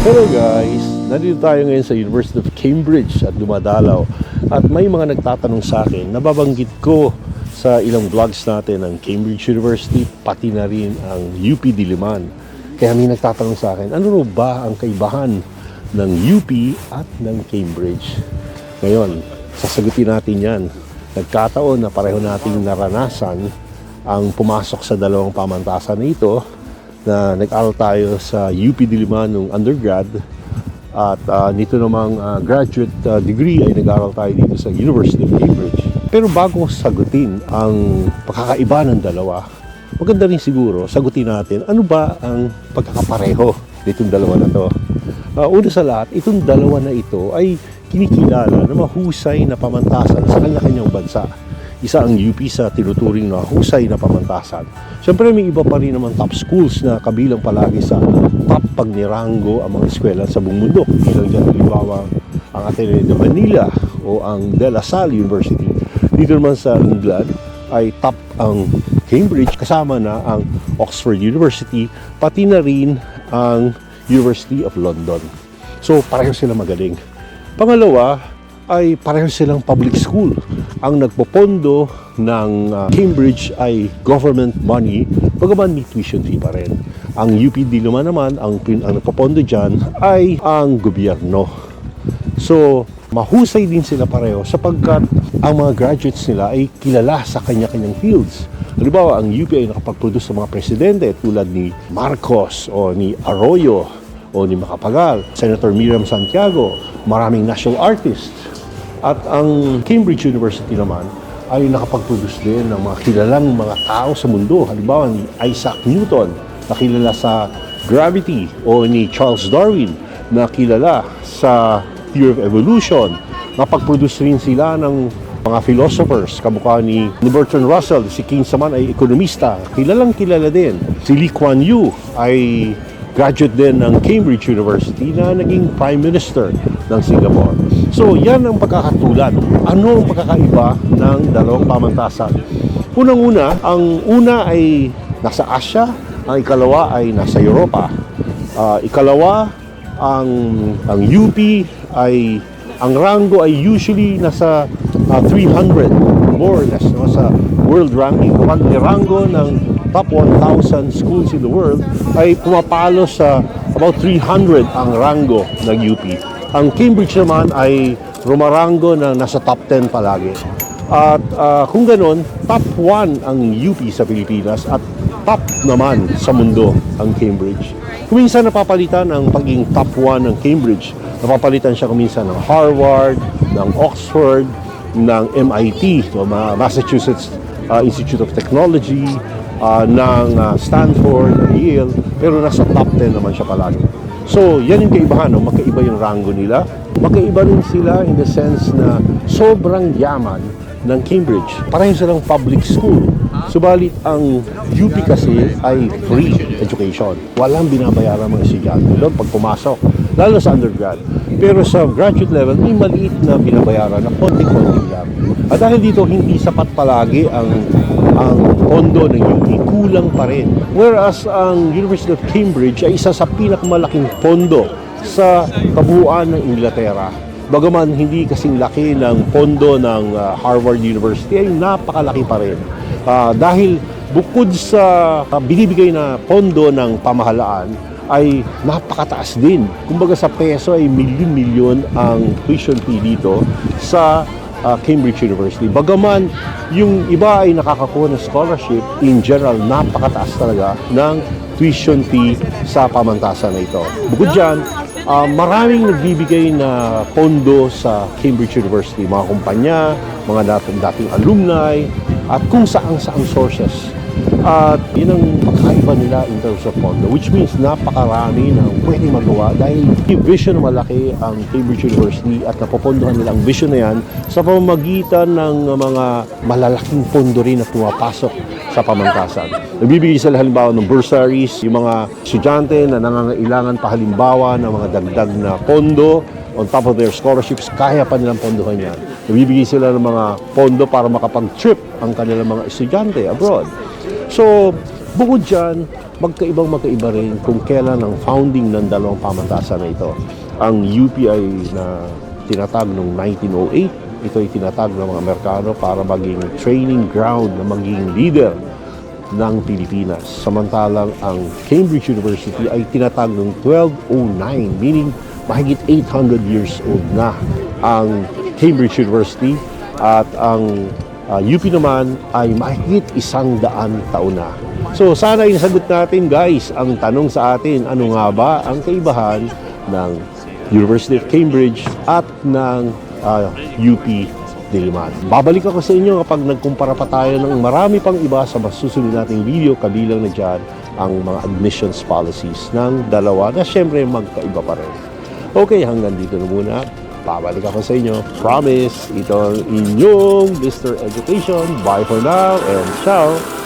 Hello guys! Nandito tayo ngayon sa University of Cambridge at dumadalaw. At may mga nagtatanong sa akin, nababanggit ko sa ilang vlogs natin ang Cambridge University, pati na rin ang UP Diliman. Kaya may nagtatanong sa akin, ano ba ang kaibahan ng UP at ng Cambridge? Ngayon, sasagutin natin yan. Nagkataon na pareho nating naranasan ang pumasok sa dalawang pamantasan na ito, na nag-aral tayo sa UP Diliman nung undergrad at nito namang graduate degree ay nag-aral tayo dito sa University of Cambridge. Pero bago sagutin ang pagkakaiba ng dalawa, maganda rin siguro sagutin natin ano ba ang pagkakapareho nitong dalawa na to. Una sa lahat, itong dalawa na ito ay kinikilala na mahusay na pamantasan sa kanya-kanyang bansa. Isa ang UP sa tinuturing na husay na pamantasan. Siyempre may iba pa rin naman top schools na kabilang palagi sa top pagnirango ang mga eskwela sa buong mundo. Ilang dyan halimbawa ang Ateneo de Manila o ang De La Salle University. Dito naman sa England ay top ang Cambridge, kasama na ang Oxford University, pati na rin ang University of London. So pareho sila magaling. Pangalawa ay pareho silang public school. Ang nagpopondo ng Cambridge ay government money, bagaman may tuition fee pa rin. Ang UP Diliman naman, ang nagpopondo dyan ay ang gobyerno. So, mahusay din sila pareho sapagkat ang mga graduates nila ay kilala sa kanya-kanyang fields. Halimbawa, ang UP ay nakapag-produce sa mga presidente tulad ni Marcos o ni Arroyo o ni Macapagal, Senator Miriam Santiago, maraming national artists. At ang Cambridge University naman ay nakapag-produce din ng mga kilalang mga tao sa mundo. Halimbawa ni Isaac Newton, na kilala sa gravity, o ni Charles Darwin, na kilala sa theory of evolution. Nakapag-produce rin sila ng mga philosophers, kamukha ni Bertrand Russell. Si Keynes naman ay ekonomista, kilalang kilala din. Si Lee Kuan Yew ay graduate din ng Cambridge University na naging Prime Minister ng Singapore. So, yan ang pagkakatulad. Ano ang pagkakaiba ng dalawang pamantasan? Unang-una, ang una ay nasa Asia, ang ikalawa ay nasa Europa. Ikalawa, ang UP ay, ang rango ay usually nasa 300, more or less, sa world ranking. Kapag rango ng top 1,000 schools in the world, ay pumapalo sa about 300 ang rango ng UP. Ang Cambridge naman ay rumarango na nasa top 10 palagi. At kung ganon, top 1 ang UP sa Pilipinas at top naman sa mundo ang Cambridge. Kuminsan napapalitan ang pagiging top 1 ng Cambridge. Napapalitan siya kuminsan ng Harvard, ng Oxford, ng MIT, Massachusetts Institute of Technology, ng Stanford, Yale, pero nasa top 10 naman siya palagi. So, yan yung kaibahan, no? Magkaiba yung rango nila. Magkaiba rin sila in the sense na sobrang yaman ng Cambridge. Pareho silang public school. Subalit, ang UP kasi ay free education. Walang binabayaran mga estudyante doon pag pumasok, lalo sa undergrad. Pero sa graduate level, may maliit na binabayaran na konti-konti lang. At dahil dito, hindi sapat palagi ang pondo ng UP, kulang pa rin. Whereas ang University of Cambridge ay isa sa pinakamalaking pondo sa kabuuan ng Inglaterra. Bagaman hindi kasing laki ng pondo ng Harvard University, ay napakalaki pa rin. Dahil bukod sa binibigay na pondo ng pamahalaan, ay napakataas din. Kumbaga sa peso ay milyon-milyon ang tuition fee dito sa Cambridge University. Bagaman yung iba ay nakakakuha ng scholarship, in general, napakataas talaga ng tuition fee sa pamantasan na ito. Bukod dyan, maraming nagbibigay na pondo sa Cambridge University, mga kumpanya, mga dating alumni, at kung saang-saang sources. At yun ang pagkaiba nila in terms of pondo, which means napakarami na pwede magawa dahil yung vision na malaki ang Cambridge University at napopondohan nila ang vision na yan sa pamamagitan ng mga malalaking pondo rin na pumapasok sa pamantasan. Nagbibigay sila halimbawa ng bursaries, yung mga estudyante na nangangailangan pa halimbawa ng mga dagdag na pondo on top of their scholarships, kaya pa nilang pondohan yan. Nagbibigay sila ng mga pondo para makapag-trip ang kanilang mga estudyante abroad. So, Bukod dyan, magkaiba rin kung kailan ang founding ng dalawang pamantasan na ito. Ang UPI na tinatag noong 1908, ito ay tinatag ng mga Amerikano para maging training ground na maging leader ng Pilipinas. Samantalang ang Cambridge University ay tinatag noong 1209, meaning mahigit 800 years old na ang Cambridge University at ang UP naman ay mahigit 100 taon na. So sana yung sagot natin guys, ang tanong sa atin, ano nga ba ang kaibahan ng University of Cambridge at ng UP Diliman. Babalik ako sa inyo kapag nagkumpara pa tayo ng marami pang iba sa masusunod nating video, kabilang na dyan ang mga admissions policies ng dalawa na syempre magkaiba pa rin. Okay, hanggang dito na muna. Babalik ako sa inyo. Promise, ito ang inyong Mr. Education. Bye for now and ciao!